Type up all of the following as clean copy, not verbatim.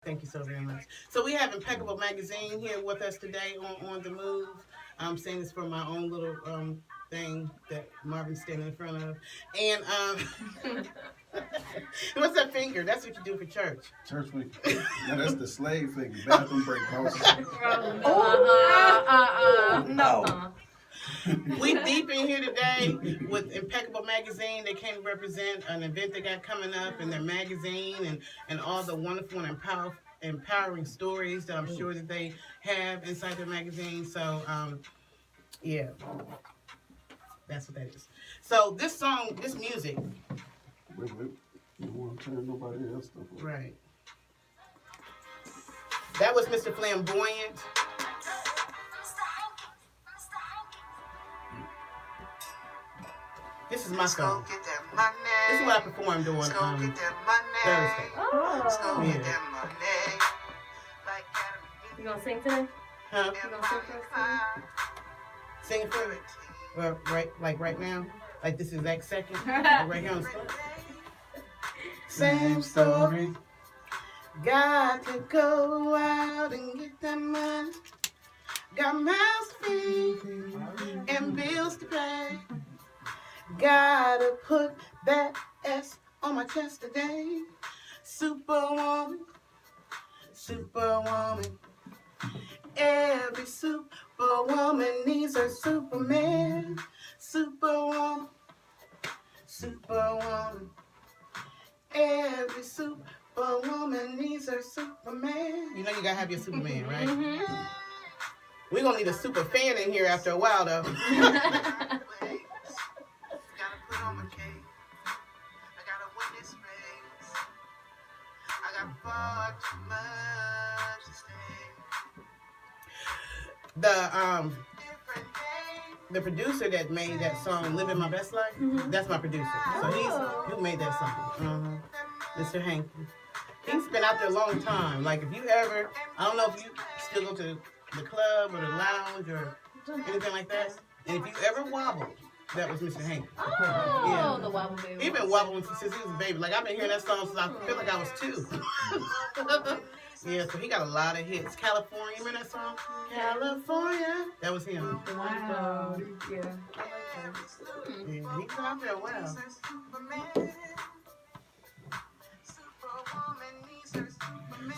Thank you so very much. So we have Impeccable Magazine here with us today on the move. I'm saying this for my own little thing that Marvin's standing in front of. And what's that finger? That's what you do for church. Church week. No, that's the slave finger. Bathroom break, boss. No. We deep in here today with Impeccable Magazine. They came to represent an event they got coming up in their magazine and all the wonderful and empowering stories that I'm sure that they have inside their magazine. So, yeah, that's what that is. So this song, this music. Wait. You don't want to turn nobody else stuff on. Right. That was Mr. Flamboyant. This is my song. This is what I performed on Thursday. Oh. Yeah. You gonna sing today? Huh? You gonna sing for us? Sing it for me. Well, right now? Like this exact second? Right here on the spot? Same story. Got to go out and get that money. Got mouths to feed and bills to pay. Gotta put that S on my chest today. Superwoman, superwoman. Every superwoman needs her Superman. Superwoman, superwoman. Every superwoman needs her Superman. You know you gotta have your Superman, right? Mm-hmm. We're gonna need a super fan in here after a while, though. The producer that made that song "Living My Best Life," that's my producer. So he's who made that song. Mr. Hanky. He's been out there a long time. Like if you ever, I don't know if you still go to the club or the lounge or anything like that. And if you ever wobbled, that was Mr. Hanky. Oh, yeah. The wobble baby. He's been wobbling since he was a baby. Like I've been hearing that song since I feel like I was 2. Yeah, so he got a lot of hits. California, remember that song? California. That was him. Wow. Yeah. Yeah, he's out there a while.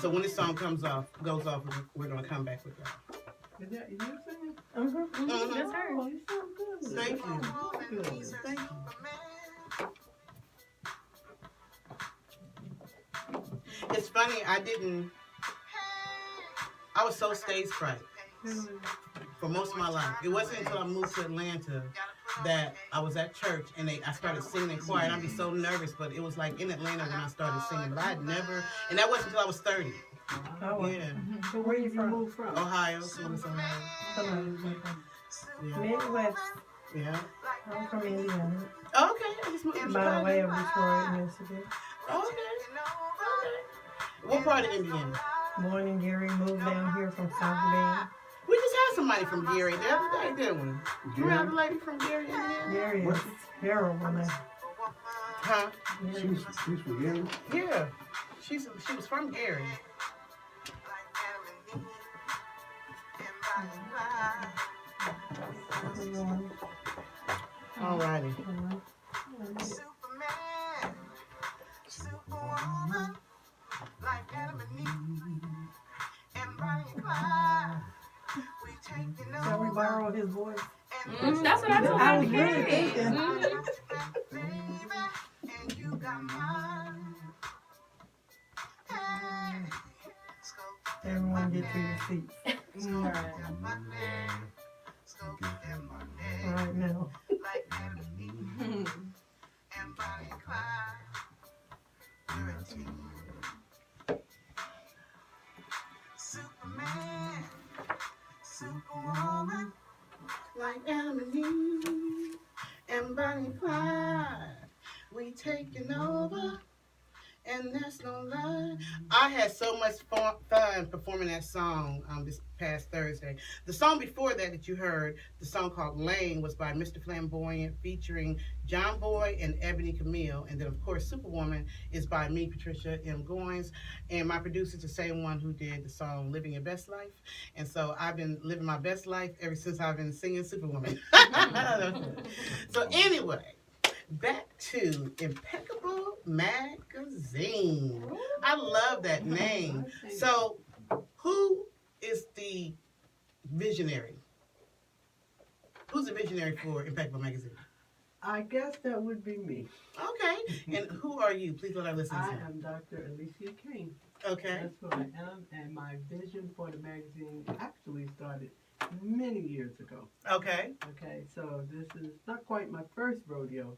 So when this song goes off, we're gonna come back with that. Is that you singing? That's her. Oh, you sound good. Thank you. Good. Thank you. It's funny, I was so stage fright for most of my life. It wasn't until I moved to Atlanta that I was at church and I started singing in choir, and I'd be so nervous, but it was like in Atlanta when I started singing, but I had never, and that wasn't until I was 30. Oh, Yeah. so where you moved from? Ohio, Columbus, Ohio. Yeah. Midwest. Yeah. I'm from Indiana. Oh, okay. I just moved By way of Detroit, Michigan. Okay. What part of Indiana? Born in Gary, moved down here from South Bend. We just had somebody from Gary the other day, didn't we? You have a lady from Gary, Indiana? Gary is terrible now. Huh? She's from Gary? Yeah. She was from Gary. Alrighty. Superman, superwoman, like Adam and Eve, and Bonnie and Clyde. We taking over. Shall we borrow his voice? That's what I told I her. was really thinking. And you got mine. Hey, Everyone get to your seats. Right now. like Adam and Eve, and Bonnie and Clyde. We're a team. Superman, superwoman, Like Adam and Eve and Bonnie and Clyde. We taking over and that's no lie. I had so much fun performing that song this past Thursday. The song before that you heard, the song called Lane, was by Mr. Flamboyant featuring John Boy and Ebony Camille. And then, of course, Superwoman is by me, Patricia M. Goins. And my producer's the same one who did the song Living Your Best Life. And so I've been living my best life ever since I've been singing Superwoman. So anyway, back to Impeccable Magazine. I love that name. So who is the visionary? Who's the visionary for Impeccable Magazine? I guess that would be me. Okay. And who are you? Please let our listeners I know. am Dr. Alicia Kane. Okay. That's who I am, and my vision for the magazine actually started many years ago. Okay. Okay, so this is not quite my first rodeo,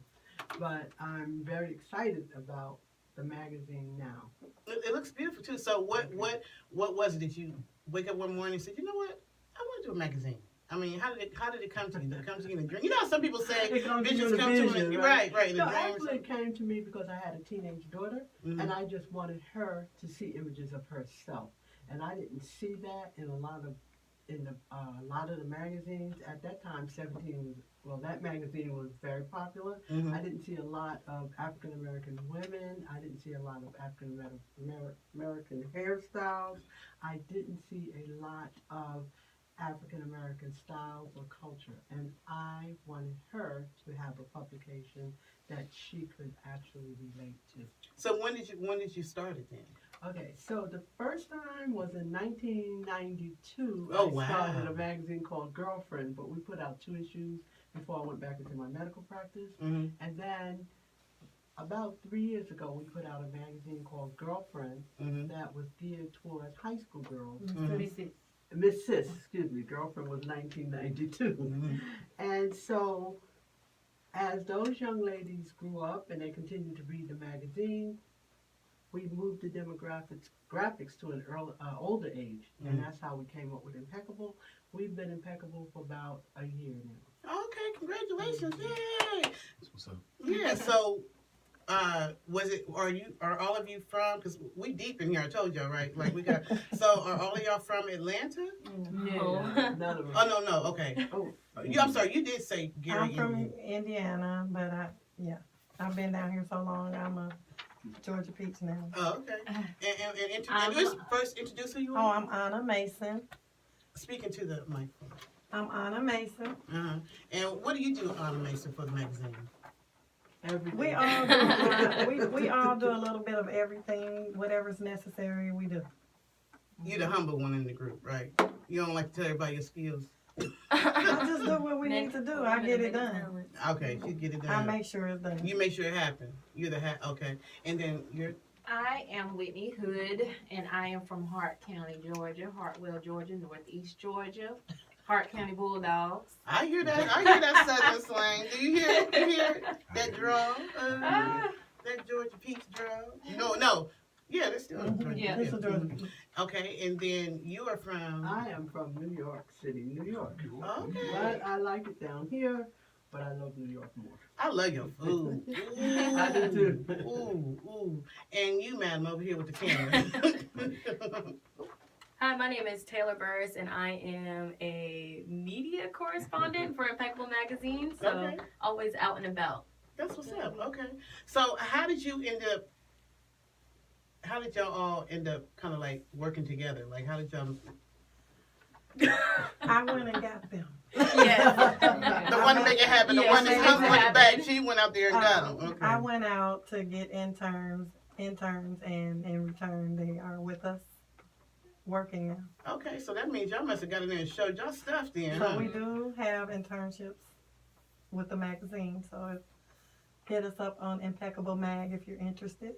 but I'm very excited about the magazine now. It looks beautiful too. So what was it? Did you wake up one morning and say, you know what? I want to do a magazine. I mean, how did it come to you? Did it come to you in a dream? You know how some people say It comes to you visions in a come vision, to me. right? Right, in No, a dream. actually it came to me because I had a teenage daughter, and I just wanted her to see images of herself. And I didn't see that in a lot of the magazines at that time. 17 was, well, that magazine was very popular. I didn't see a lot of African American women. I didn't see a lot of African American hairstyles. I didn't see a lot of African American styles or culture, and I wanted her to have a publication that she could actually relate to. So when did you start it then? Okay, so the first time was in 1992. Oh, I wow. started a magazine called Girlfriend, but we put out 2 issues before I went back into my medical practice. And then about 3 years ago, we put out a magazine called Girlfriend that was geared towards high school girls. 36. Miss Sis, excuse me, Girlfriend was 1992. And so as those young ladies grew up and they continued to read the magazine, we moved the graphics to an older age, and that's how we came up with Impeccable. We've been Impeccable for about a year now. Okay, congratulations! Yay! That's what's up. Yeah. So, are all of you from? Because we deep in here. I told y'all, right? Like we got. So, are all of y'all from Atlanta? No. None of us. Oh no, okay. Oh, I'm sorry. You did say Gary. I'm from Indiana, but I've been down here so long. I'm a Georgia Peach now. Oh, okay. And first introduce who you Oh, are. I'm Anna Mason. Speaking to the mic. I'm Anna Mason. And what do you do, Anna Mason, for the magazine? everything. We all do. We all do a little bit of everything. Whatever's necessary, we do. You're the humble one in the group, right? You don't like to tell everybody your skills. I just do what we need to do. I get it done. Okay, she get it done. I make sure it's done. You make sure it happens. You're the okay. And then you're. I am Whitney Hood, and I am from Hart County, Georgia, Hartwell, Georgia, Northeast Georgia, Hart County Bulldogs. I hear that. I hear that southern slang. Do you hear it? You hear it? That drum? That Georgia Peach drum? No. Yeah, that's still Georgia. Yeah. This is Georgia Peach. Okay, and then you are from. I am from New York City, New York. Okay. But I like it down here, but I love New York more. I love your food. I do too. Ooh. And you, madam, over here with the camera. Hi, my name is Taylor Burris, and I am a media correspondent for Impeccable Magazine, so Okay. always out and about. That's what's up. Okay. So how did y'all all end up kind of like working together? Like how did y'all? I went and got them. Yes. The one to make it happen, the Yes, one that's make it hung on the happen. back, she went out there and got them. Okay. I went out to get interns, and in return, they are with us working now. Okay, so that means y'all must have got in there and showed y'all stuff then, So huh? we do have internships with the magazine. So hit us up on Impeccable Mag if you're interested.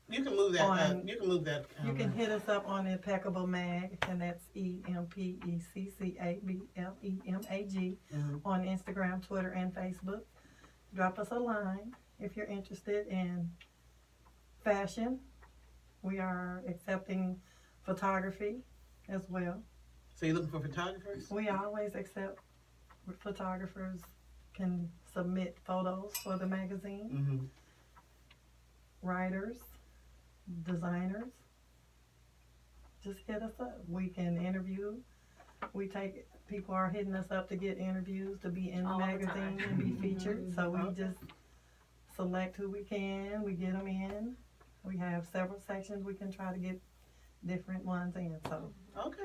You can move that. You can move that. You can hit us up on Impeccable Mag, and that's EMPECCABLEMAG on Instagram, Twitter, and Facebook. Drop us a line if you're interested in fashion. We are accepting photography as well. So you're looking for photographers? We always accept photographers can submit photos for the magazine. Writers, designers, just hit us up. We can interview. People are hitting us up to get interviews, to be in the All the magazine time. and be featured. So we Okay. just select who we can. We get them in. We have several sections we can try to get different ones in. So Okay,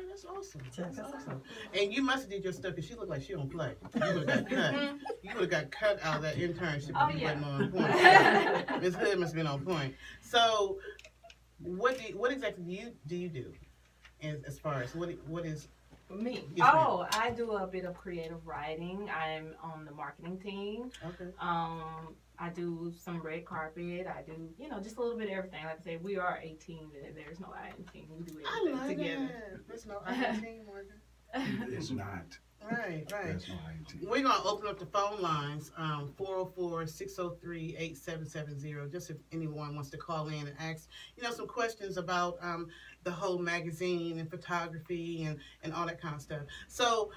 that's awesome. check That's us awesome. out. And you must have did your stuff because she looked like she don't play. You would have got cut. You would have got cut out of that internship Oh, if you yeah. wasn't on point. Ms. Hood must have been on point. So, what exactly do you do? As far as what is? Me? Yes, ma'am. Oh, I do a bit of creative writing. I'm on the marketing team. Okay. I do some red carpet. I do, just a little bit of everything. Like I said, we are a team. There's no I in team. We do I everything love together. that. There's no team working. It's not. Right. That's not IT. We're going to open up the phone lines, 404-603-8770, just if anyone wants to call in and ask, some questions about the whole magazine and photography and all that kind of stuff. So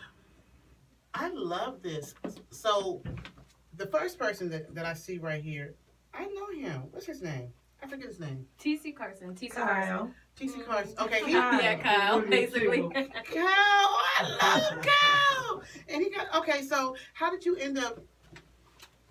I love this. So the first person that I see right here, I know him. What's his name? I forget his name. TC Carson. Kyle. T.C. Carson. Okay, Yeah, Kyle, basically. Kyle, I love Kyle. And so how did you end up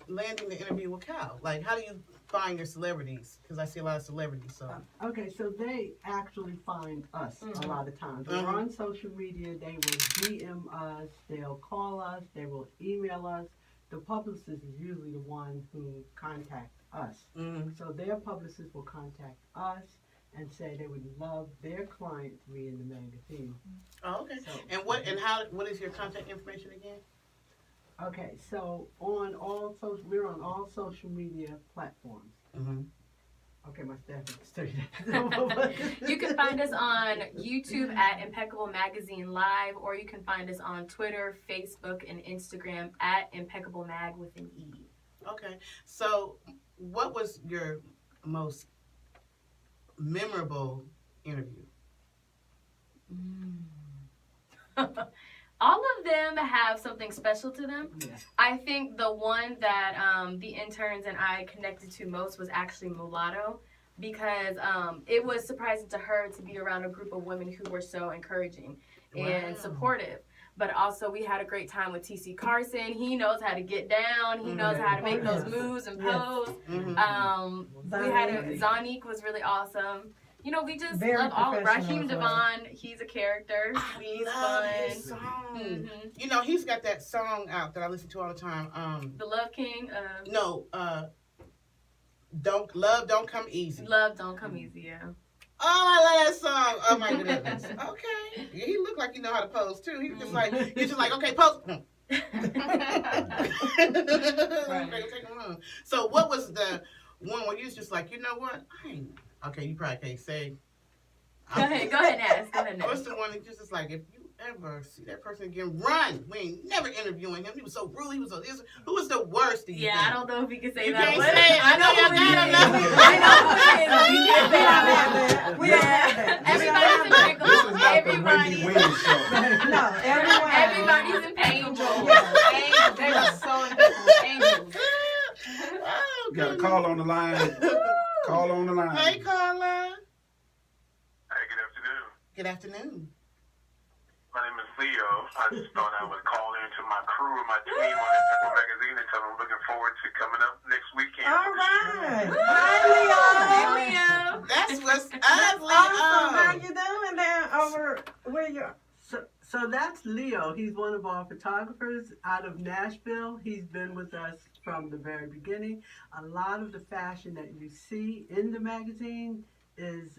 landing the interview with Kyle? Like, how do you find your celebrities? Because I see a lot of celebrities, so. Okay, so they actually find us a lot of times. We're Mhm. on social media. They will DM us. They'll call us. They will email us. The publicist is usually the one who contacts us. Mm-hmm. So their publicist will contact us and say they would love their client to be in the magazine. Oh, okay. So, And what is your contact information again? Okay, so we're on all social media platforms. Mm-hmm. Okay, my staff has to that. You can find us on YouTube at Impeccable Magazine Live, or you can find us on Twitter, Facebook, and Instagram at Impeccable Mag with an E. Okay. So what was your most memorable interview? All of them have something special to them. Yeah. I think the one that the interns and I connected to most was actually Mulatto, because it was surprising to her to be around a group of women who were so encouraging and Wow. supportive. But also we had a great time with TC Carson. He knows how to get down. He knows how to make those moves and pose. Mm-hmm. We had Zonique was really awesome. We just Very love all. professional Raheem as well. Devon, he's a character. He's love fun. his song. Mhm. He's got that song out that I listen to all the time. The Love King. Don't Come Easy. Love Don't Come Easy, yeah. Oh, I love that song. Oh my goodness. Okay. Yeah, he looked like he know how to pose too. He was just like, okay, pose. Take him on. So what was the one where you was just like, you know what? Okay, you probably can't say. Go ahead and ask. What's the one that just like, if you ever see that person again, run. We ain't never interviewing him. He was so rude. Who was the worst to you? Yeah, I don't know if he can say You that. can't one. say it. I know you got him. We don't have that. Everybody's This is impeccable. not the Wendy Williams show. No, everyone. Everybody's impeccable. They were so angels. Oh, You got a call on the line. Call on the line. Hey, Carla. Hey, good afternoon. Good afternoon. My name is Leo. I just thought I would call into my crew and my team on Empeccable Magazine and tell them I'm looking forward to coming up next weekend. All right. Hey, Leo. That's what's up, That's Leo. awesome. How you doing there over where you are? So that's Leo. He's one of our photographers out of Nashville. He's been with us from the very beginning. A lot of the fashion that you see in the magazine is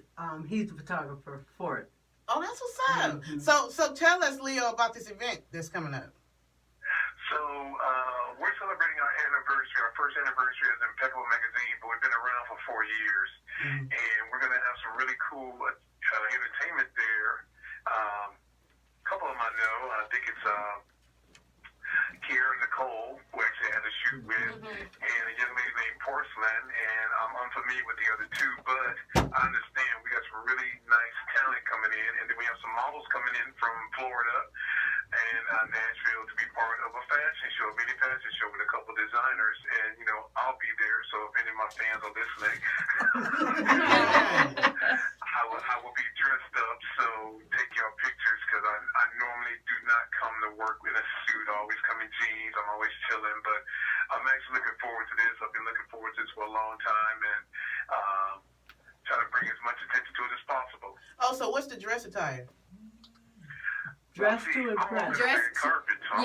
he's the photographer for it. Oh, that's what's up. Mhm. So tell us, Leo, about this event that's coming up. So we're celebrating our anniversary, our first anniversary as Empeccable Magazine, but we've been around for 4 years. And we're going to have some really cool entertainment there. A couple of them I know. I think it's Kiera Nicole, who actually had a shoot with, and a young lady named Porcelain, and I'm unfamiliar with the other two, but I understand we got some really nice talent coming in, and then we have some models coming in from Florida and Nashville to be part of a fashion show, a mini fashion show with a couple designers, and I'll be there. So if any of my fans are listening, I will be dressed up. So take your pictures because I normally do not come to work in a suit. I always come in jeans. I'm always chilling, but I'm actually looking forward to this. I've been looking forward to this for a long time, and try to bring as much attention to it as possible. Oh, so what's the dress attire? Dress to impress. Dress to-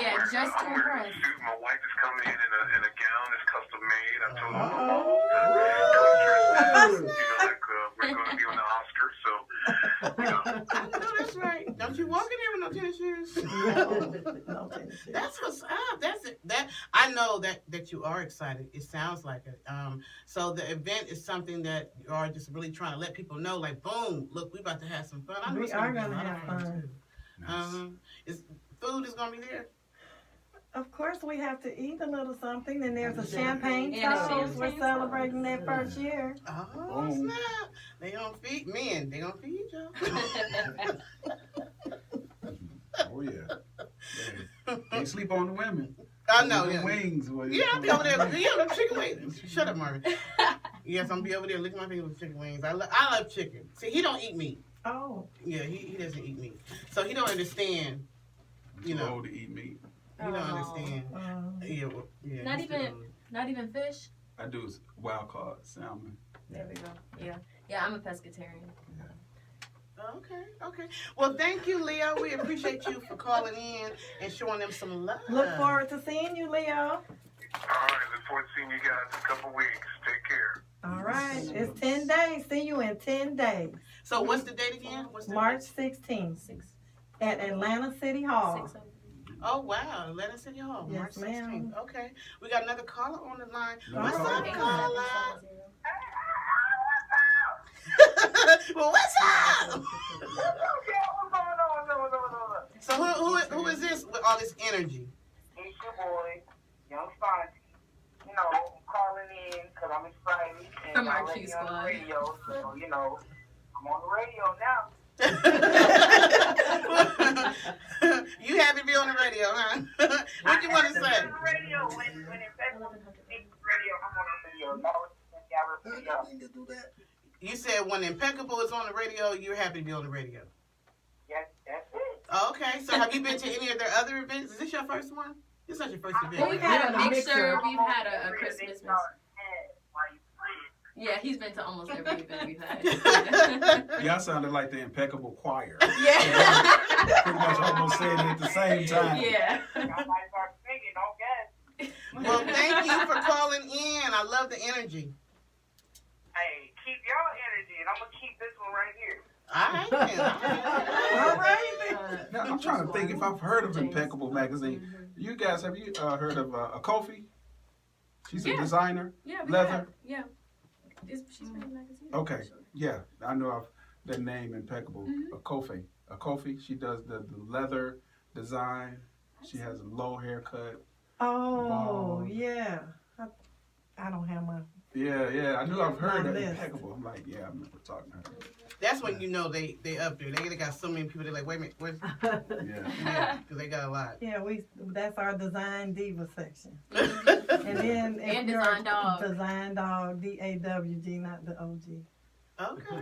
yeah, dress to I'm wearing impress. a suit. My wife is coming in a gown that's custom made. I told her Oh. like we're going to be on the Oscars, so I know that's right. Don't you walk in here with no tennis shoes? No tennis shoes. That's what's up. That's it. That I know that you are excited. It sounds like it. So the event is something that you are just really trying to let people know. Like, boom! Look, we about to have some fun. I know We it's gonna are be a gonna lot of have fun. too. Food is gonna be there. Of course, we have to eat a little something, and there's a champagne And a toast. We're champagne celebrating that first year. Oh snap! They gonna feed men. They gonna feed y'all. Oh yeah. Can't sleep on the women. I know. The Yeah. wings. Yeah, I'll be over there. Yeah, them chicken wings. Shut up, Marvin. Yes, I'm gonna be over there licking my fingers with chicken wings. I love chicken. See, he don't eat meat. Oh, Yeah, he doesn't eat meat, so he don't understand. Too old to eat meat. He don't understand. Yeah, Not he's even- too old. Not even fish. I do wild caught salmon. There we go. Yeah, I'm a pescatarian. Okay. Well, thank you, Leo. We appreciate you for calling in and showing them some love. look forward to seeing you, Leo. all right. Look forward to seeing you guys in a couple weeks. Take care. All right, it's 10 days. See you in 10 days. So, what's the date again? What's the March 16th at Atlanta City Hall. Oh wow, Atlanta City Hall, Yes, March 16th. ma'am. Okay, we got another caller on the line. Another What's caller? up, caller? Well, what's up? So who is this with all this energy? It's your boy, Young Fonzie. Calling in because I'm excited. And From our I'm Q already on the squad. radio, so, I'm on the radio now. You happy to be on the radio, huh? What you want to say? I'm on the radio. When Empeccable makes radio, I'm on the radio. Now it's radio. You said when Impeccable is on the radio, you're happy to be on the radio. Yes, that's it. Okay, so have you been to any of their other events? Is this your first one? This is not your first event. Well, we've right? had a Yeah, mixer. We've I'm had on a every Christmas event mix. while you play. Yeah, he's been to almost every event we've had. Y'all sounded like the Impeccable Choir. Yeah. Pretty much almost saying it at the same time. Yeah. Y'all might start singing, don't guess. Well, thank you for calling in. I love the energy. Hey, keep y'all energy, and I'm going to keep this one right here. All right, then. All right. Now, I'm trying to think if I've heard of Impeccable Magazine. You guys, have you heard of Kofi? She's a Yeah. designer. Yeah. we Leather. have. Yeah. She's been in magazines. Okay. Yeah, I know of the name Impeccable. Kofi. She does the leather design. She has a low haircut. Oh, Ball. yeah. I don't have my. Yeah. I knew I've heard My of list. Impeccable. I'm like, yeah, I remember talking to her. That's when you know they up there. They got so many people. They're like, wait a minute, wait. Yeah. Yeah, because they got a lot. Yeah, that's our Design Diva section. And then if And you're Design Dog. Design Dog, DAWG, not the OG. Okay.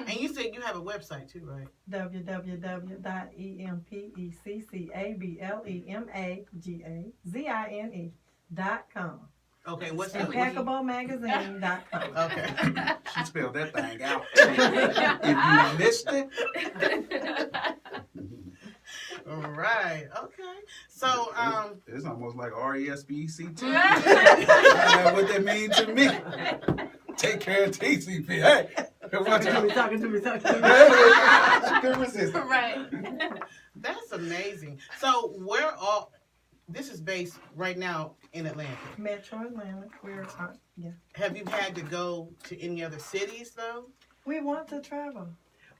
And you said you have a website too, right? www.empeccablemagazine.com. Okay, what's the ImpeccableMagazine.com. Okay. She spelled that thing out. If you missed it, All right. Okay. So, it's almost like RESPECT. What that mean to me? Take care of TCP. Hey, Talking to me. She couldn't resist. Right. that's amazing. So, this is based right now in Atlanta. Metro Atlanta. Have you had to go to any other cities though? We want to travel.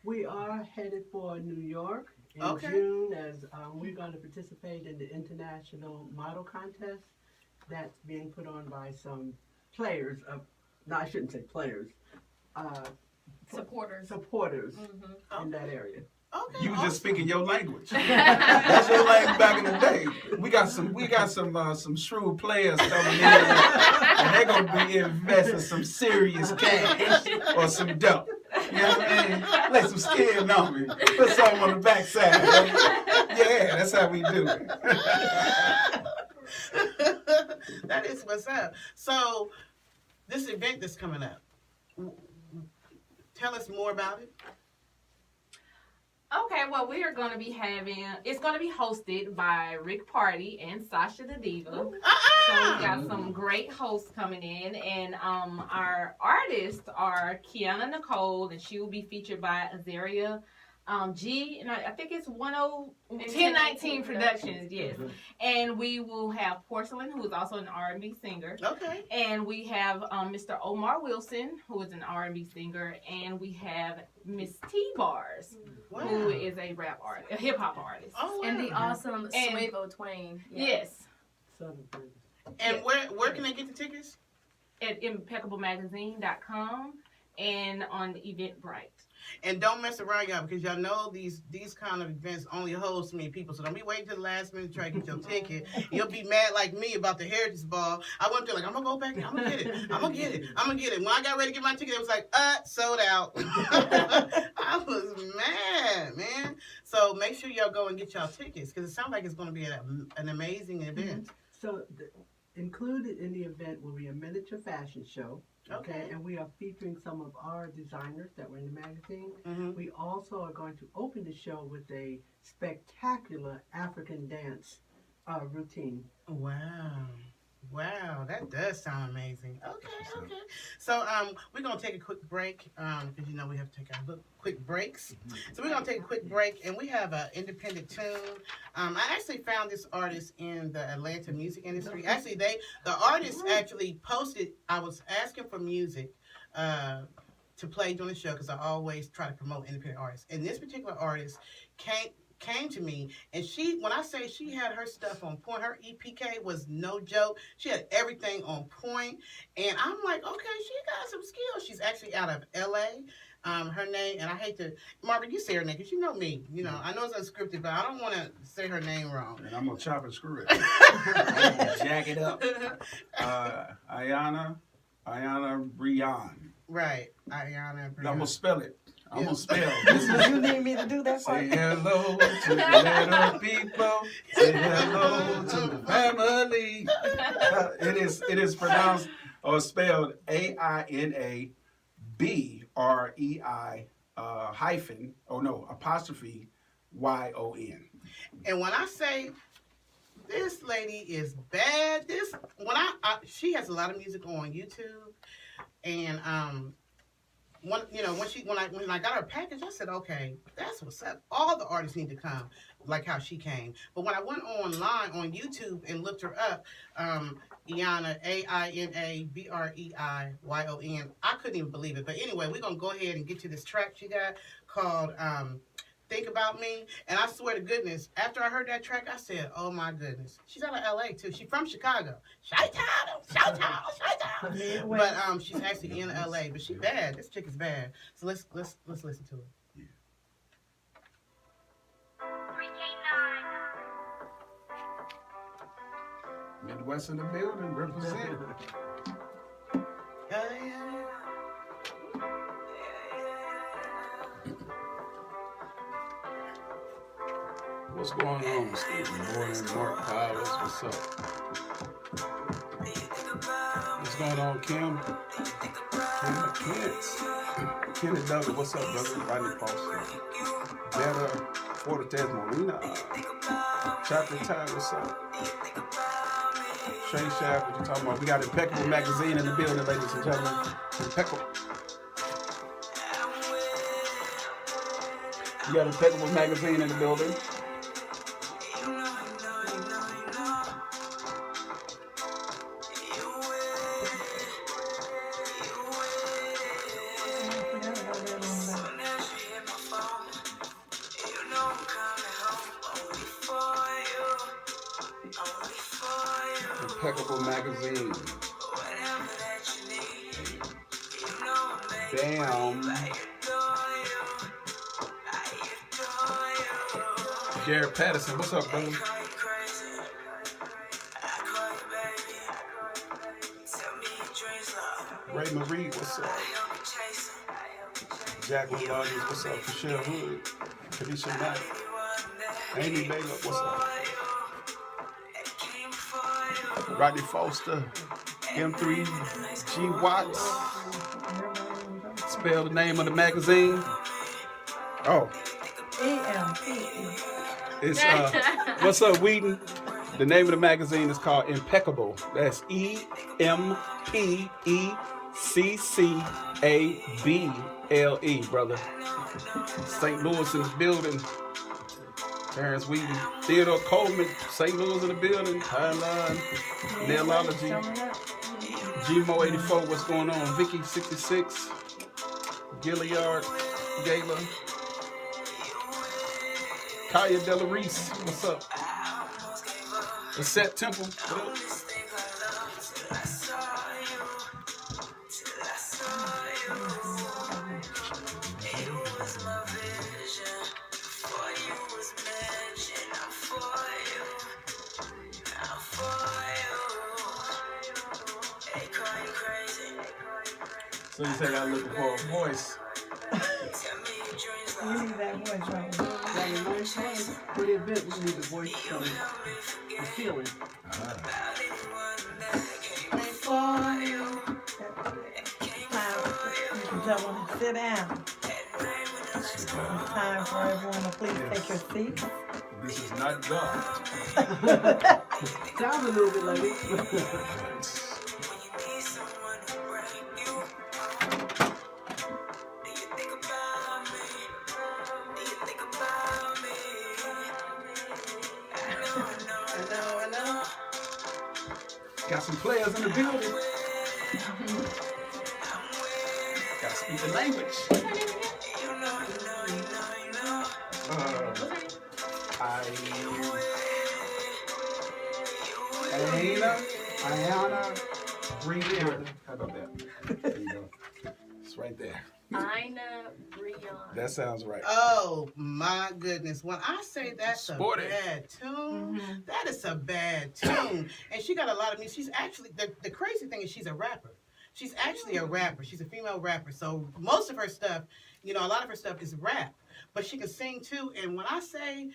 We are headed for New York in Okay. June as we're going to participate in the International Model Contest that's being put on by some players of, no, I shouldn't say players, Supporters. supporters Mm-hmm. in that area. Okay. You was awesome. just speaking your language. That's your language back in the day. We got some shrewd players coming in, and they're gonna be investing some serious cash or some dough. You know what I mean? Lay some skin on me. Put something on the backside. Yeah, that's how we do it. That is what's up. So, this event that's coming up, tell us more about it. Okay, well, we are going to be it's going to be hosted by Rick Party and Sasha the Diva. So we got some great hosts coming in, and our artists are Kiana Nicole, and she will be featured by Azaria G, and I think it's 1019 Productions, yes. And we will have Porcelain, who is also an R&B singer. Okay. And we have Mr. Omar Wilson, who is an R&B singer, and we have Miss T Bars, who is a rap artist, a hip hop artist. Oh, wow. And the awesome Suevo Twain. Yeah. Yes. And where can they get the tickets? At ImpeccableMagazine.com and on Eventbrite. And don't mess around, y'all, because y'all know these kind of events only hold so many people. So don't be waiting till the last minute to try to get your ticket. You'll be mad like me about the Heritage Ball. I went there like, I'm going to go back there. I'm going to get it. I'm going to get it. I'm going to get it. When I got ready to get my ticket, it was like, sold out. I was mad, man. So make sure y'all go and get y'all tickets because it sounds like it's going to be an amazing event. So included in the event will be a miniature fashion show. Okay, and we are featuring some of our designers that were in the magazine. Mm-hmm. We also are going to open the show with a spectacular African dance routine. Wow, that does sound amazing. Okay. So we're going to take a quick break because you know we have to take our quick breaks. So we're going to take a quick break, and we have an independent tune. I actually found this artist in the Atlanta music industry. Actually, the artist actually posted, I was asking for music to play during the show because I always try to promote independent artists. And this particular artist came to me, and when I say she had her stuff on point, her EPK was no joke. She had everything on point, and I'm like, okay, she got some skills. She's actually out of LA. Her name, and I hate to, Marvin, you say her name because you know me. You know, I know it's unscripted, but I don't want to say her name wrong. And I'm gonna chop and screw it. I'm gonna jack it up. Ayana Brian. Right, Ayana Brian. I'm gonna spell it. I'm going to spell. You need me to do that for you? Say hello to the little people. Say hello to the family. It is pronounced or spelled AINABREI apostrophe YON. And when I say this lady is bad, she has a lot of music on YouTube, and when I got her package, I said, okay, that's what's up. All the artists need to come, like how she came. But when I went online on YouTube and looked her up, Iana, AINABREIYON, I couldn't even believe it. But anyway, we're going to go ahead and get to this track she got called Think About Me. And I swear to goodness, after I heard that track, I said, oh my goodness. She's out of LA too. She's from Chicago. Chi-town. But she's actually in LA. But she's bad. This chick is bad. So let's listen to it. Yeah. Midwest in the building, represent. What's going on, Stephen Morning, Mark Powers? What's up? What's going on, Kim? Kenneth Douglas, what's up, brother? Rodney Paulson. Better, Fortes Molina. Chapter Time, what's up? Shay Shaft, what you talking about? We got Impeccable Magazine in the building, ladies and gentlemen. Impeccable. We got Impeccable Magazine in the building. Impeccable Magazine. Bam. Garrett Patterson, what's up, brother? Ray Marie, what's up? Jacqueline Rogers, what's up? Michelle Hood, Patricia M. Amy Baylor, what's up? Rodney Foster, M3G Watts. Spell the name of the magazine. Oh. E-M-P-E. It's what's up, Wheaton? The name of the magazine is called Impeccable. That's EMPECCABLE, brother. St. Louis in the building. Terrence Wheaton, Theodore Coleman, St. Louis in the building. Highline, Nailology, Gmo 84. What's going on? Vicky 66, Gilliard, Gala. Kaya Della Reese, what's up? Lisette Temple, what up? So you say I'm looking for a voice. You need that voice, right? For the event, we need the voice from the feeling. You can tell them to sit down. It's time for everyone to please take your seats. This is not God. Sounds a little bit like it. Got some players in the building. Got to speak the language. Ayana, Brianna. How about that? There you go. It's right there. Ina Brianna. That sounds right. Oh my goodness. When I say that's Sporty. a bad tune, that is a bad tune. And she got a lot of music. She's actually, the crazy thing is she's a rapper. She's actually a rapper. She's a female rapper. So most of her stuff, a lot of her stuff is rap. But she can sing too. And when I say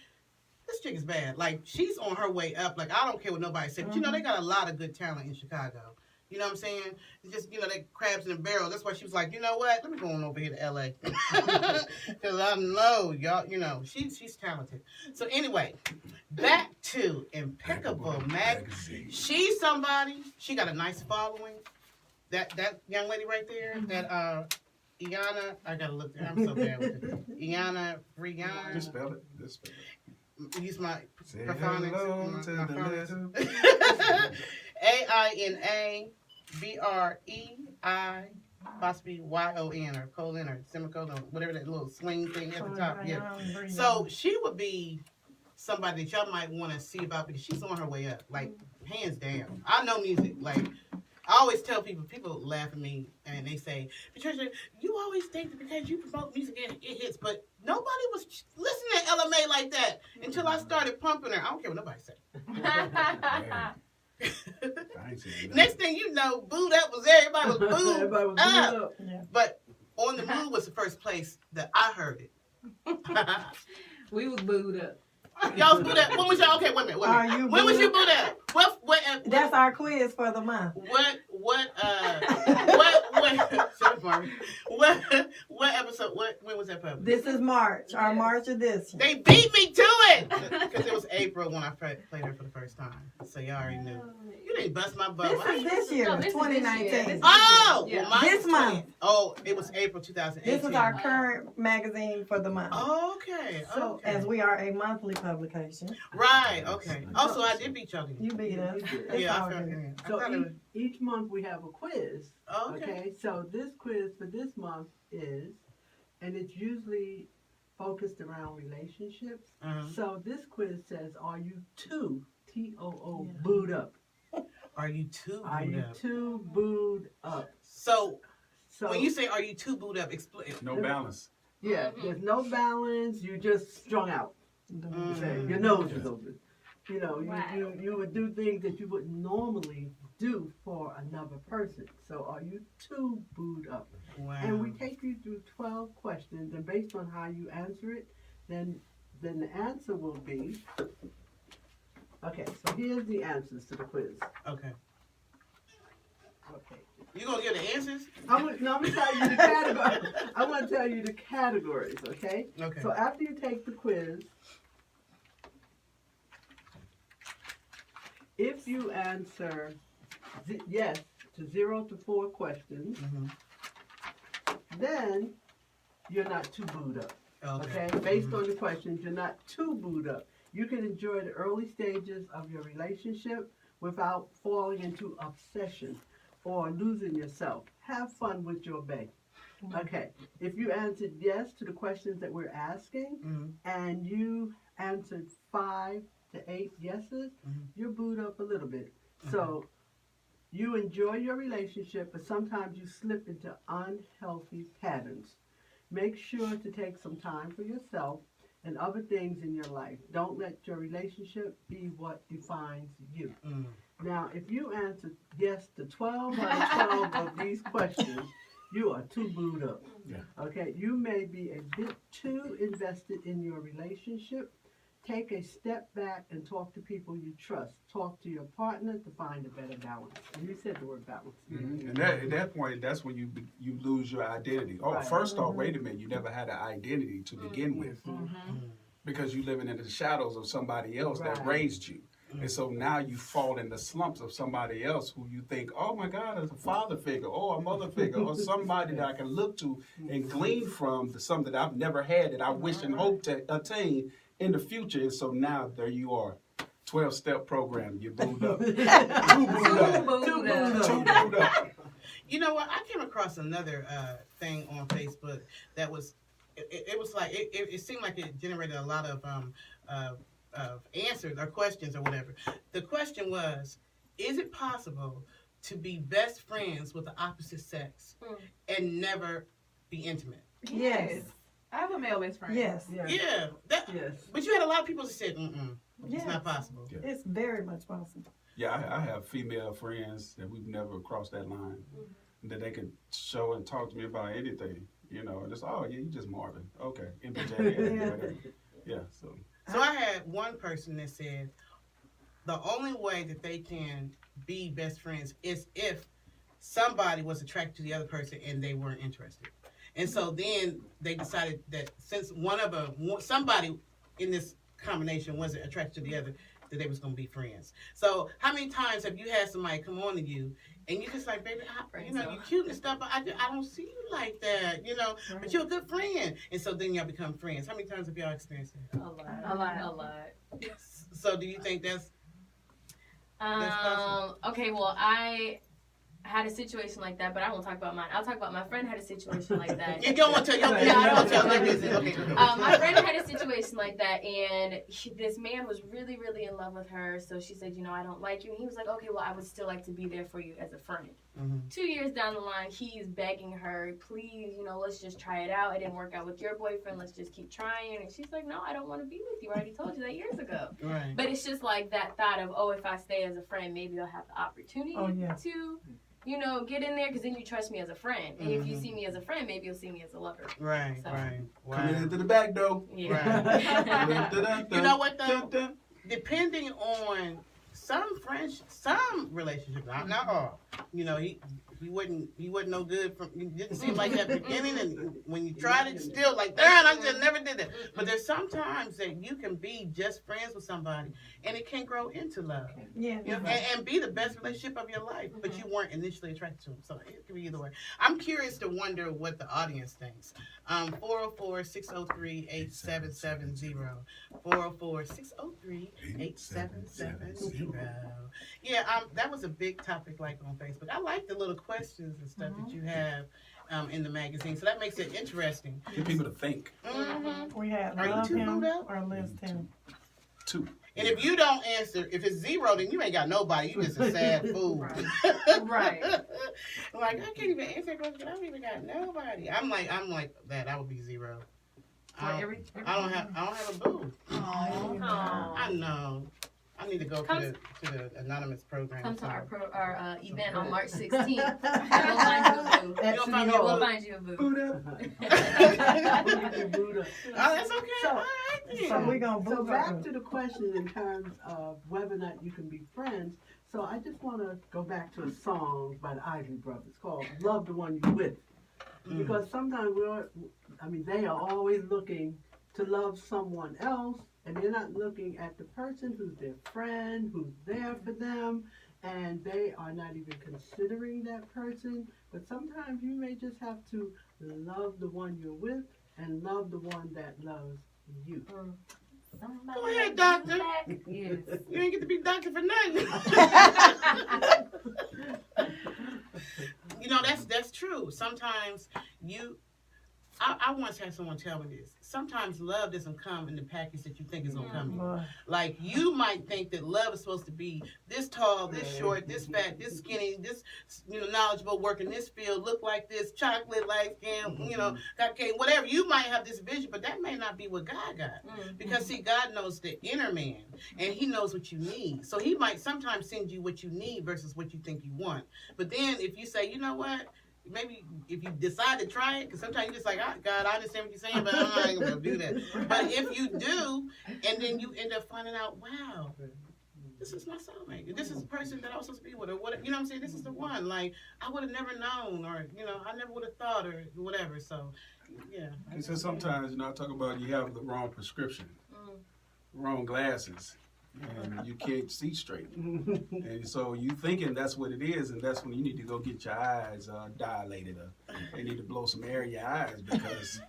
this chick is bad, like she's on her way up. Like I don't care what nobody said. But they got a lot of good talent in Chicago. You know what I'm saying? It's just, they crabs in a barrel. That's why she was like, you know what? Let me go on over here to L.A. Because I know, y'all, she's talented. So anyway, back to Impeccable Magazine. She's somebody. She got a nice following. That young lady right there, that Iana, I got to look there. I'm so bad with it. Iana Brianna. Just spell it. Use my Say profanity. hello to the little. AINABREI possibly YON or colon or semicolon, whatever that little swing thing at the top. Yeah. So she would be somebody that y'all might want to see about because she's on her way up, like hands down. I know music. Like I always tell people laugh at me and they say, Patricia, you always think that because you promote music it hits, but nobody was listening to LMA like that until I started pumping her. I don't care what nobody say. Next thing you know, Booed Up was there. Everybody was booed Everybody was up. Yeah. But On The Move was the first place that I heard it. We was booed up. Y'all was booed up. When was y'all? Okay, wait a minute. Are you When was booed you booed up? What That's our quiz for the month. what episode? When was that published? This is March, our March edition. They beat me to it because it was April when I played her for the first time. So y'all already knew. You didn't bust my butt. This is this year, No, this is this 2019. year. Oh, Yeah. well, mine This was month. Oh, it was April 2018. This is our current magazine for the month. Okay. So, Okay. as we are a monthly publication, Right. Okay. Also, I did beat y'all. you beat us. It's Yeah, all I felt good. it. I So thought it was. each month we have a quiz. Okay. So this quiz for this month is, and it's usually focused around relationships. Uh-huh. So this quiz says, are you too, T-O-O, Yeah. booed up? Are you too Are booed you up? too booed up? So So when you say are you too booed up, explain. No balance. yeah, there's no balance. You just strung out. Say, your nose is open. You know, Wow. you would do things that you wouldn't normally do for another person. So are you too booed up? Wow. And we take you through 12 questions, and based on how you answer it, then the answer will be, okay, so here's the answers to the quiz. Okay. Okay. You gonna give the answers? I'm gonna tell you the categories. I want to tell you the categories, okay? Okay. So after you take the quiz, if you answer yes to 0 to 4 questions, then you're not too booed up. Okay? Based on the questions, you're not too booed up. You can enjoy the early stages of your relationship without falling into obsession or losing yourself. Have fun with your bae. Okay. If you answered yes to the questions that we're asking, and you answered 5 to 8 yeses, you're booed up a little bit. So you enjoy your relationship, but sometimes you slip into unhealthy patterns. Make sure to take some time for yourself and other things in your life. Don't let your relationship be what defines you. Now, if you answer yes to 12 out of 12 of these questions, you are too booed up. Okay, you may be a bit too invested in your relationship. Take a step back and talk to people you trust. Talk to your partner to find a better balance. And you said the word balance. And at that point, that's when you lose your identity. Oh, Right. first off, wait a minute, you never had an identity to begin with, because you're living in the shadows of somebody else that Right. raised you. And so now you fall in the slumps of somebody else who you think, oh my God, as a father figure or a mother figure or somebody that I can look to and glean from something that I've never had that I wish and hope to attain in the future. And so now there you are. 12-step program. You're booed up. Too booed up. You know what? I came across another thing on Facebook that was, it was like, it seemed like it generated a lot of answers or questions or whatever. The question was, is it possible to be best friends with the opposite sex and never be intimate? Yes. I have a male best friend. Yes. Yeah. Yes. But you had a lot of people that said, Yes. it's not possible. Yeah. It's very much possible. Yeah, I have female friends that we've never crossed that line. That they could show and talk to me about anything, you know, and it's, oh, yeah, you just Marvin. Okay. MBJ. Yeah, so. So I had one person that said the only way that they can be best friends is if somebody was attracted to the other person and they weren't interested. And so then they decided that since somebody in this combination wasn't attracted to the other, that they was going to be friends. So how many times have you had somebody come on to you and you're just like, baby, you know, you're cute and stuff, but I don't see you like that, you know, but you're a good friend. And so then y'all become friends. How many times have y'all experienced that? A lot. So do you think that's possible? Okay, well, I had a situation like that, but I won't talk about mine. I'll talk about my friend had a situation like that. You don't want to tell your I don't tell their business. Okay. My friend had a situation like that, and this man was really, really in love with her. So she said, you know, I don't like you. And he was like, okay, well, I would still like to be there for you as a friend. 2 years down the line, he's begging her, please, you know, let's just try it out. It didn't work out with your boyfriend. Let's just keep trying. And she's like, no, I don't want to be with you. I already told you that years ago. Right. But it's just like that thought of, oh, if I stay as a friend, maybe I'll have the opportunity to, you know, get in there, because then you trust me as a friend. And if you see me as a friend, maybe you'll see me as a lover. Right, So. right. Wow. Coming into the back door. Yeah. Right. You know what, though? Depending on some friendships, some relationships, not all. You know, he wasn't no good from. It didn't seem like that at the beginning, and when you tried it, still like, darn, I just never did that. But there's sometimes that you can be just friends with somebody, and it can grow into love. Yeah. You know, and be the best relationship of your life, but you weren't initially attracted to him. So it can be either way. I'm curious to wonder what the audience thinks. 404-603-8770. 404-603-8770. Yeah, that was a big topic, like on Facebook. I like the little questions and stuff that you have in the magazine, so that makes it interesting. Get people to think. We had Are you love too him booed up? or list him. 2. And if you don't answer, if it's 0, then you ain't got nobody. You just a sad fool. Right. Like, I can't even answer that question. I don't even got nobody. I'm like that. I would be 0. I don't have a boo. Oh. I know. I need to go to the anonymous program. Come to our event on March 16th. We'll find you a boo. Buddha. Oh, that's okay. So we're gonna So back to the question in terms of whether or not you can be friends. So I just want to go back to a song by the Isley Brothers called "Love the One You're With," because sometimes they are always looking to love someone else, and they're not looking at the person who's their friend, who's there for them, and they are not even considering that person. But sometimes you may just have to love the one you're with and love the one that loves you. Go ahead, doctor. Yes. You ain't get to be doctor for nothing. That's true. Sometimes I once had someone tell me this. Sometimes love doesn't come in the package that you think is gonna come in. Like you might think that love is supposed to be this tall, this short, this fat, this skinny, this knowledgeable, work in this field, look like this, chocolate, light skin, cocaine, whatever. You might have this vision, but that may not be what God got. Because see, God knows the inner man, and He knows what you need. So He might sometimes send you what you need versus what you think you want. But then if you say, you know what? Maybe if you decide to try it, because sometimes you're just like, God, I understand what you're saying, but I'm not going to do that. But if you do, and then you end up finding out, wow, this is my soulmate. This is the person that I was supposed to be with, or what, you know what I'm saying? This is the one. Like, I would have never known, or, I never would have thought, or whatever. So, yeah. And so sometimes, I talk about you have the wrong prescription, wrong glasses. And you can't see straight. And so you thinking that's what it is, and that's when you need to go get your eyes dilated. They need to blow some air in your eyes because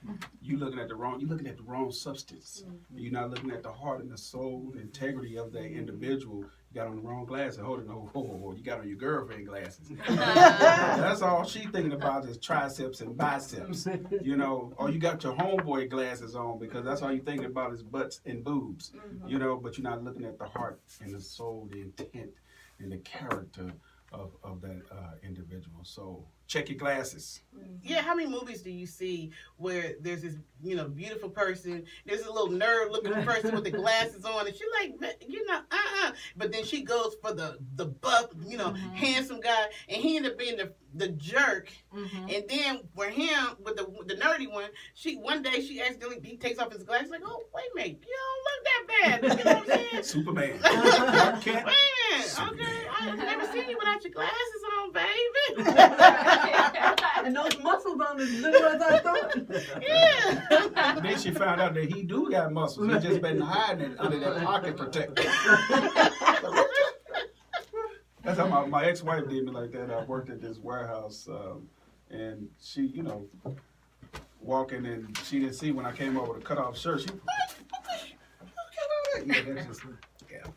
you're looking at the wrong substance. You're not looking at the heart and the soul, the integrity of that individual. You got on the wrong glasses. You got on your girlfriend glasses. That's all she thinking about is triceps and biceps. Or you got your homeboy glasses on because that's all you thinking about is butts and boobs. But you're not looking at the heart and the soul, the intent and the character of that individual. So check your glasses. Yeah, how many movies do you see where there's this, beautiful person, there's a little nerd-looking person with the glasses on, and she's like, but then she goes for the buff, handsome guy, and he ended up being the jerk, and then for him, with the nerdy one, one day he takes off his glasses, like, oh, wait a minute, you don't look that bad, you know what I'm saying? Superman. Wait a minute, okay, I've never seen you without your glasses on, baby. And those muscles aren't as little as I thought. Yeah. Then she found out that he do got muscles. He just been hiding it under that pocket protector. That's how my ex-wife did me like that. I worked at this warehouse, and she, walking, and she didn't see when I came over with a cut-off shirt. She, what? Yeah, that's just, yeah.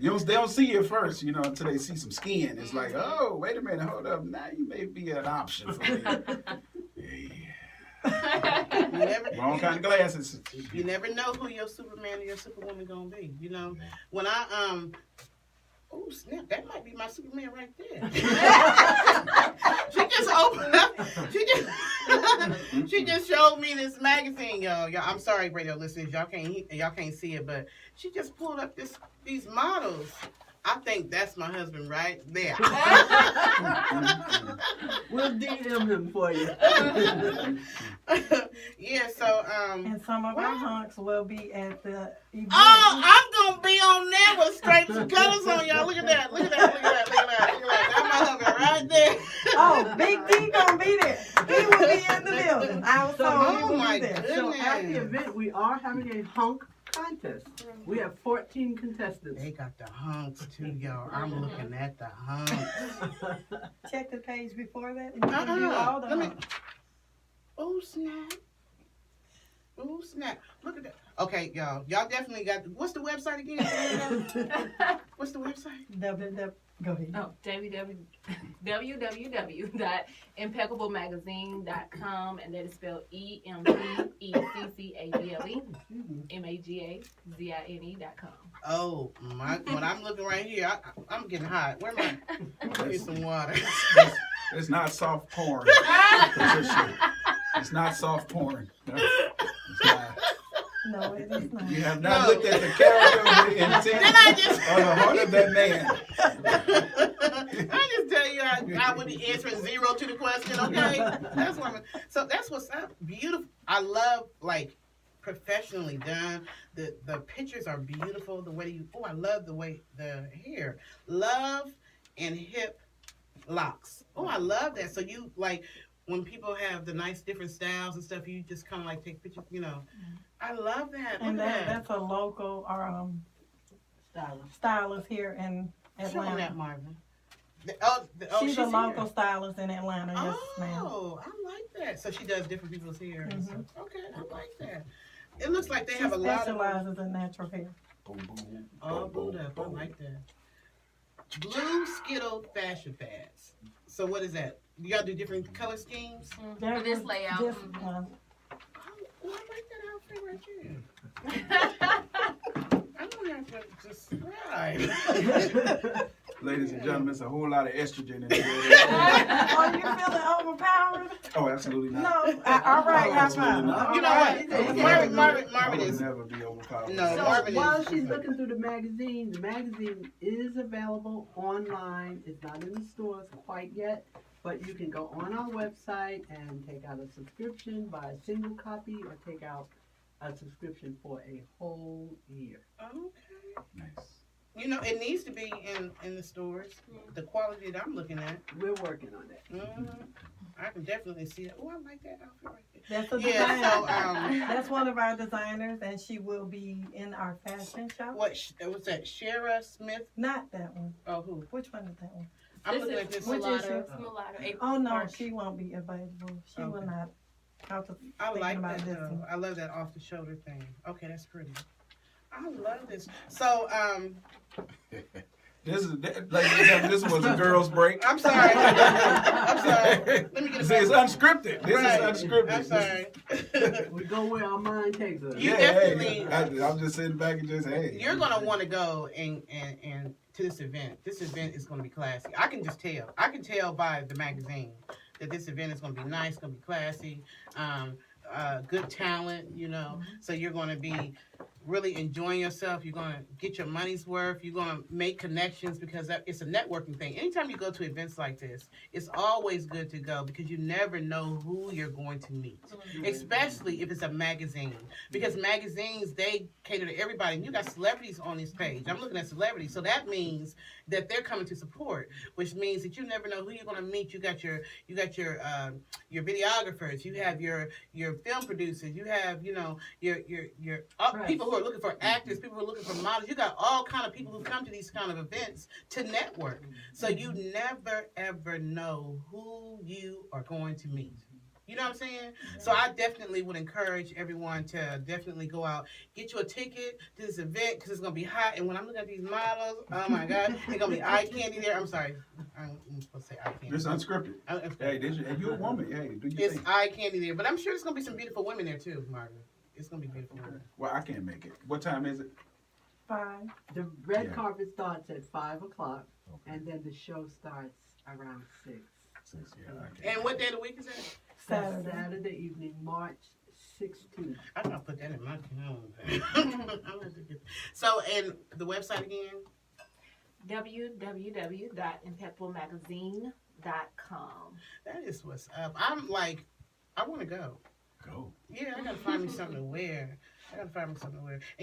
They don't see you at first, until they see some skin. It's like, oh, wait a minute, hold up. Now you may be an option for me. Wrong kind of glasses. You never know who your Superman or your Superwoman gonna be. When oh snap, that might be my Superman right there. She just opened up. She just showed me this magazine, y'all. I'm sorry, radio listeners, y'all can't see it, but she just pulled up these models. I think that's my husband right there. We'll DM him for you. Yeah, so and some of our hunks will be at the event. Oh, I'm gonna be on there with stripes and colors on, y'all. Look at that. That's my husband right there. Oh, Big D gonna be there. He will be in the building. I was told he will be there. So at the event, we are having a hunk contest. We have 14 contestants. They got the hunks too, y'all. I'm looking at the hunks. Check the page before that. And you can view all the hunks. Oh snap. Look at that. Okay, y'all definitely got. What's the website again? What's the website? Go ahead. Oh, www.impecablemagazine.com, and that is spelled EMPECCABLE, Oh my! When I'm looking right here, I'm getting hot. Where am I? Get some water. It's not soft porn. Patricia. It's not soft porn. No, it's not. No, it is not. You have not looked at the character of the intent or the heart of that man. I just tell you, I would be answering 0 to the question. Okay, that's what. So that's what's up. Beautiful. I love like professionally done. The pictures are beautiful. The way you. Oh, I love the way the hair. Love and hip locks. Oh, I love that. So you like. When people have the nice different styles and stuff, you just kind of like take pictures, you know. I love that. And that's a local stylist here in Atlanta. Show that, Marvin. She's a local stylist in Atlanta. Yes, ma'am. Oh, I like that. So she does different people's hair. And stuff. Okay, I like that. It looks like they have a lot of. She specializes in natural hair. Oh, booed up. I like that. Blue Skittle fashion fads. So what is that? You gotta do different color schemes? For this layout. Oh, I like that outfit right there. I don't have to describe. Ladies and gentlemen, it's a whole lot of estrogen in there. Oh, you feeling overpowered? Oh, absolutely not. No. All right, absolutely not. You know what? Marvin I is. will never be overpowered. No, So Marvin while is. she's looking through the magazine is available online. It's not in the stores quite yet, but you can go on our website and take out a subscription, buy a single copy, or take out a subscription for a whole year. Okay. Nice. You know, it needs to be in the stores. The quality that I'm looking at. We're working on that. I can definitely see that. Oh, I like that outfit right there. That's a Yeah, designer. so, That's one of our designers, and she will be in our fashion show. What's that? Shara Smith? Not that one. Oh, who? Which one is that one? I'm looking at this. Which is Mulatto. yours? Mulatto. Oh no, March. she won't be available. She will Okay. not. I like about that this though. one. I love that off the shoulder thing. Okay, that's pretty. I love this. So, Ladies and gentlemen, this was a girls' break. I'm sorry. I'm sorry. Let me get a See, it's unscripted. This is unscripted. I'm sorry. We go where our mind takes us. You definitely. Hey, I'm just sitting back and just, hey. You're gonna want to go and to this event. This event is gonna be classy. I can just tell. I can tell by the magazine that this event is gonna be nice, gonna be classy, good talent. You know, so you're gonna be really enjoying yourself. You're gonna get your money's worth. You're gonna make connections because it's a networking thing. Anytime you go to events like this, it's always good to go because you never know who you're going to meet, especially if it's a magazine. Because magazines, they cater to everybody. And you got celebrities on this page. I'm looking at celebrities, so that means that they're coming to support, which means that you never know who you're gonna meet. You got your videographers. You have your film producers. You have your people who are looking for actors, people who are looking for models. You got all kind of people who come to these kind of events to network. So you never ever know who you are going to meet. You know what I'm saying? So I definitely would encourage everyone to definitely go out, get you a ticket to this event because it's gonna be hot. And when I'm looking at these models, oh my God, it's gonna be eye candy there. I'm sorry, I'm supposed to say eye candy. This is unscripted. Hey, you're a woman. Hey, do your It's thing. eye candy there, but I'm sure there's gonna be some beautiful women there too, Marvin. It's gonna be beautiful women. Well, I can't make it. What time is it? 5. The red carpet starts at 5 o'clock, and then the show starts around 6. And what day of the week is that? Saturday evening, March 16th. I gotta put that in my calendar. So, and the website again? www.impeccablemagazine.com. That is what's up. I'm like, I want to go. Go. Yeah, I gotta find me something to wear. And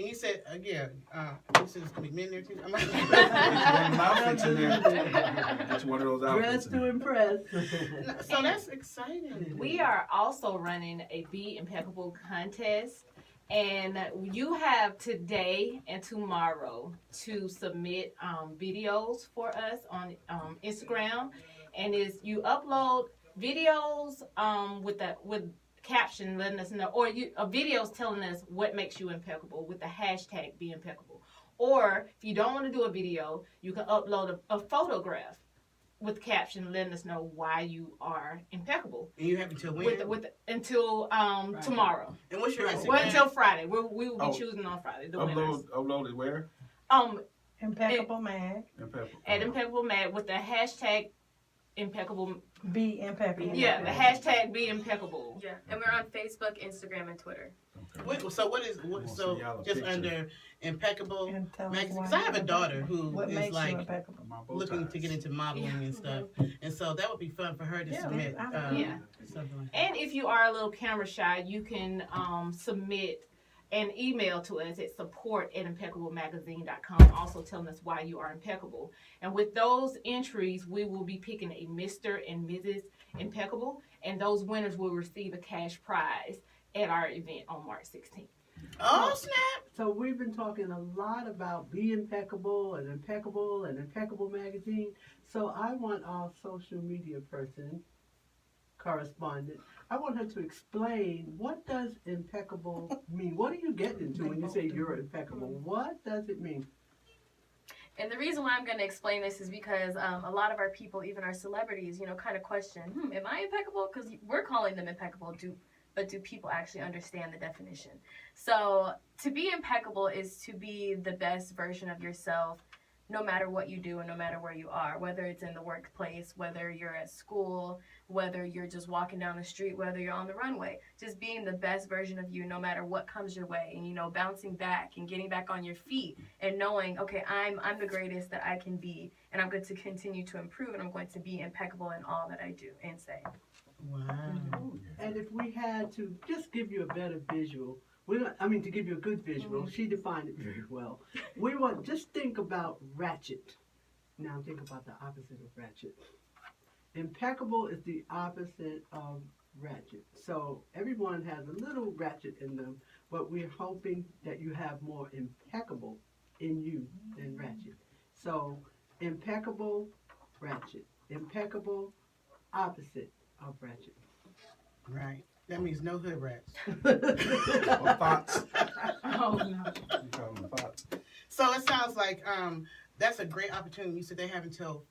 you said, you said it's gonna be men there too. It's one of them outfits in there. It's one of those outfits. Dress to impress. So that's exciting. We are also running a Be Impeccable contest. And you have today and tomorrow to submit videos for us on Instagram. And you upload videos with caption letting us know, or videos telling us what makes you impeccable with the hashtag Be Impeccable. Or if you don't want to do a video, you can upload a photograph with caption letting us know why you are impeccable. And you have until when? Until tomorrow. And what's your Instagram? Well, until Friday. We will be choosing on Friday. The winners. Upload it where? Impeccable Mag. At Impeccable Mag with the hashtag Impeccable Be impeccable. Yeah, the hashtag be impeccable. Yeah, and we're on Facebook, Instagram, and Twitter. So what is so just under Impeccable Magazine? Because I have a daughter who is like looking to get into modeling and stuff, and so that would be fun for her to submit. Something like that. And if you are a little camera shy, you can submit an email to us at support@impeccablемagazine.com, also telling us why you are impeccable. And with those entries, we will be picking a Mr. and Mrs. Impeccable, and those winners will receive a cash prize at our event on March 16th. Oh, snap! So we've been talking a lot about Be Impeccable and Impeccable Magazine. So I want our social media person, correspondent, I want her to explain, what does impeccable mean? What are you getting into when you say you're impeccable? What does it mean? And the reason why I'm going to explain this is because a lot of our people, even our celebrities, kind of question, am I impeccable? Because we're calling them impeccable, but do people actually understand the definition? So to be impeccable is to be the best version of yourself, no matter what you do and no matter where you are, whether it's in the workplace, whether you're at school, whether you're just walking down the street, whether you're on the runway, just being the best version of you no matter what comes your way, and bouncing back and getting back on your feet and knowing, okay, I'm the greatest that I can be, and I'm going to continue to improve, and I'm going to be impeccable in all that I do and say. Wow. And if we had to just give you a better visual, to give you a good visual, she defined it very well. Just think about ratchet. Now think about the opposite of ratchet. Impeccable is the opposite of ratchet. So everyone has a little ratchet in them, but we're hoping that you have more impeccable in you than ratchet. So impeccable, ratchet. Impeccable, opposite of ratchet. Right. That means no hood rats. Or thoughts. Oh, no. You call them thoughts. So it sounds like that's a great opportunity. You said they have until...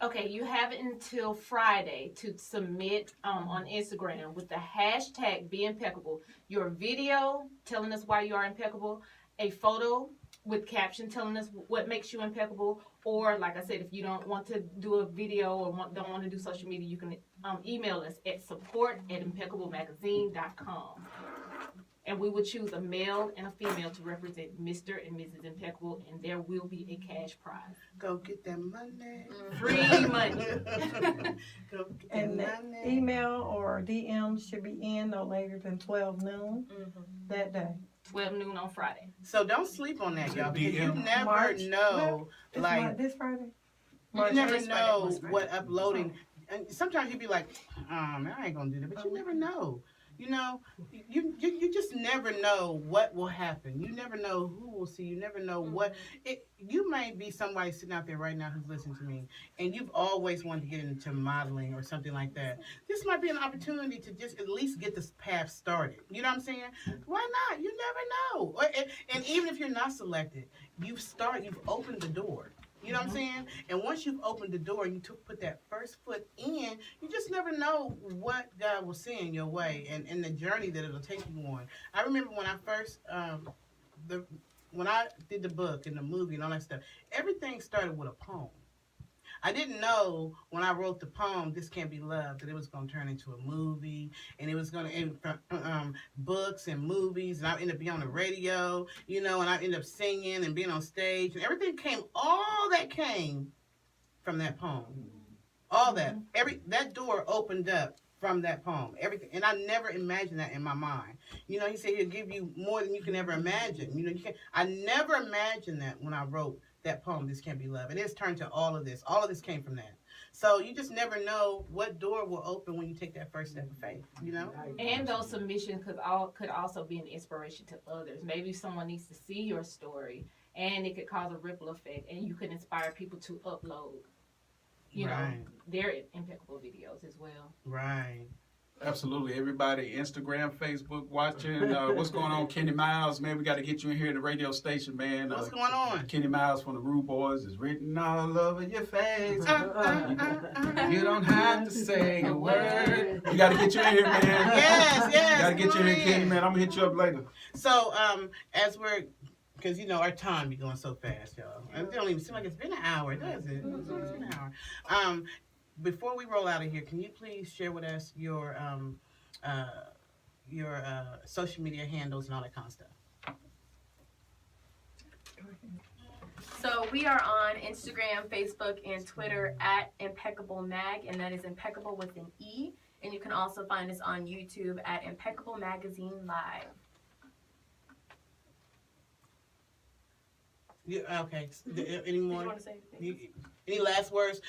Okay, you have until Friday to submit on Instagram with the hashtag Be Impeccable your video telling us why you are impeccable, a photo with caption telling us what makes you impeccable, or like I said, if you don't want to do a video or don't want to do social media, you can email us at support@impeccablемagazine.com. And we will choose a male and a female to represent Mr. and Mrs. Impeccable, and there will be a cash prize. Go get that money. Free money. Go get And that the money. email or DM should be in no later than 12 noon that day. 12 noon on Friday. So don't sleep on that, y'all, because you DM. never March. know. This Friday? You never This Friday. know This Friday. what uploading. And sometimes you'd be like, man, I ain't gonna do that, but you never know. You just never know what will happen. You never know who will see. You never know what. You may be somebody sitting out there right now who's listening to me, and you've always wanted to get into modeling or something like that. This might be an opportunity to just at least get this path started. You know what I'm saying? Why not? You never know. And even if you're not selected, you've opened the door. You know what I'm saying? And once you've opened the door and you put that first foot in, you just never know what God will send your way and the journey that it'll take you on. I remember when I first, when I did the book and the movie and all that stuff, everything started with a poem. I didn't know when I wrote the poem, This Can't Be Love, that it was going to turn into a movie, and it was going to end books and movies, and I ended up being on the radio, and I ended up singing and being on stage, and all that came from that poem. All that. That door opened up from that poem. Everything. And I never imagined that in my mind. He said he'll give you more than you can ever imagine. I never imagined that when I wrote that poem, This Can't Be Love. And it's turned to all of this. All of this came from that. So you just never know what door will open when you take that first step of faith, And those submissions could also be an inspiration to others. Maybe someone needs to see your story, and it could cause a ripple effect, and you could inspire people to upload, their impeccable videos as well. Right. Absolutely. Everybody, Instagram, Facebook, watching. What's going on, Kenny Miles? Man, we got to get you in here at the radio station, man. What's going on? Kenny Miles from the Rude Boys is written all over your face. You don't have to say a word. We got to get you in here, man. Yes. Got to get you in here, Kenny, man. I'm going to hit you up later. So, because our time be going so fast, y'all. It don't even seem like it's been an hour, does it? It's been an hour. before we roll out of here, can you please share with us your social media handles and all that kind of stuff? So we are on Instagram, Facebook, and Twitter at Impeccable Mag, and that is Impeccable with an E. And you can also find us on YouTube at Impeccable Magazine Live. Yeah, okay. Any more? Did you want to say anything? Any last words?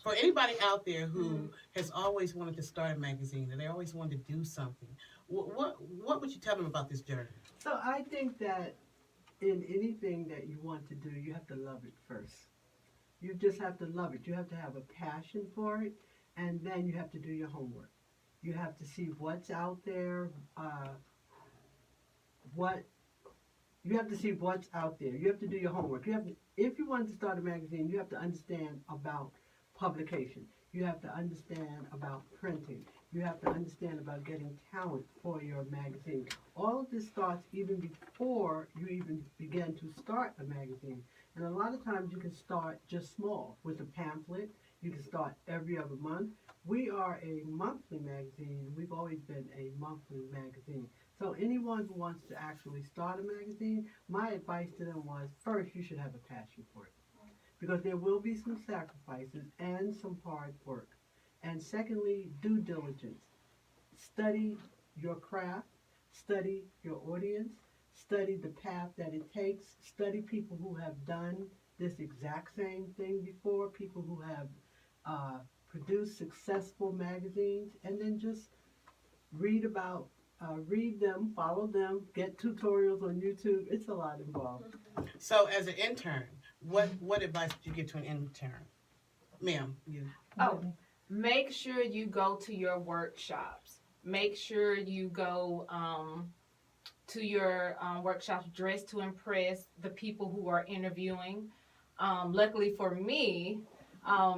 For anybody out there who has always wanted to start a magazine and they always wanted to do something, what would you tell them about this journey? So I think that in anything that you want to do, you have to love it first. You just have to love it. You have to have a passion for it, and then you have to do your homework. You have to see what's out there, you have to see what's out there. You have to do your homework. If you want to start a magazine, you have to understand about publication. You have to understand about printing. You have to understand about getting talent for your magazine. All of this starts even before you even begin to start a magazine. And a lot of times you can start just small with a pamphlet. You can start every other month. We are a monthly magazine. We've always been a monthly magazine. So anyone who wants to actually start a magazine, my advice to them was, first, you should have a passion for it. Because there will be some sacrifices and some hard work. And secondly, due diligence. Study your craft, study your audience, study the path that it takes, study people who have done this exact same thing before, people who have produced successful magazines, and then just read them, follow them, get tutorials on YouTube. It's a lot involved. So as an intern, what advice would you give to an intern? Ma'am, you. Oh, make sure you go to your workshops. Make sure you go to your workshops dressed to impress the people who are interviewing. Luckily for me,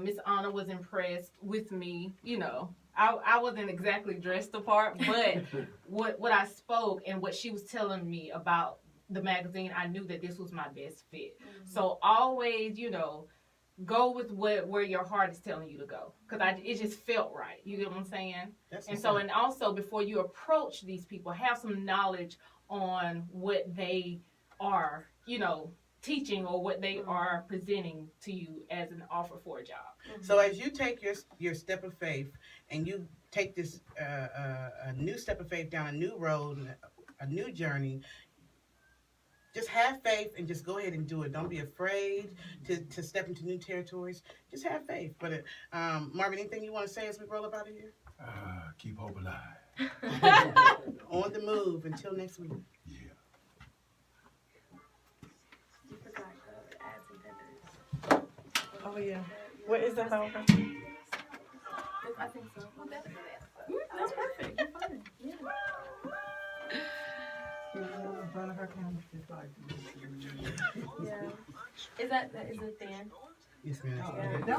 Miss Anna was impressed with me. You know, I wasn't exactly dressed the part, but what I spoke and what she was telling me about the magazine, I knew that this was my best fit. So always, you know, go with where your heart is telling you to go, because it just felt right. You get what I'm saying? And also before you approach these people, have some knowledge on what they are, you know, teaching or what they are presenting to you as an offer for a job. So as you take your step of faith and you take this a new step of faith down a new road, a new journey, just have faith and just go ahead and do it. Don't be afraid to step into new territories. Just have faith. But Marvin, anything you want to say as we roll up out of here? Keep hope alive. On the move until next week. Yeah. You forgot the ads and vendors. Oh, yeah. What is that over? I think so. That's perfect. You're fine. Yeah. In front of her camera, just like. Yeah. Is it thin? Yes, ma'am. Yeah.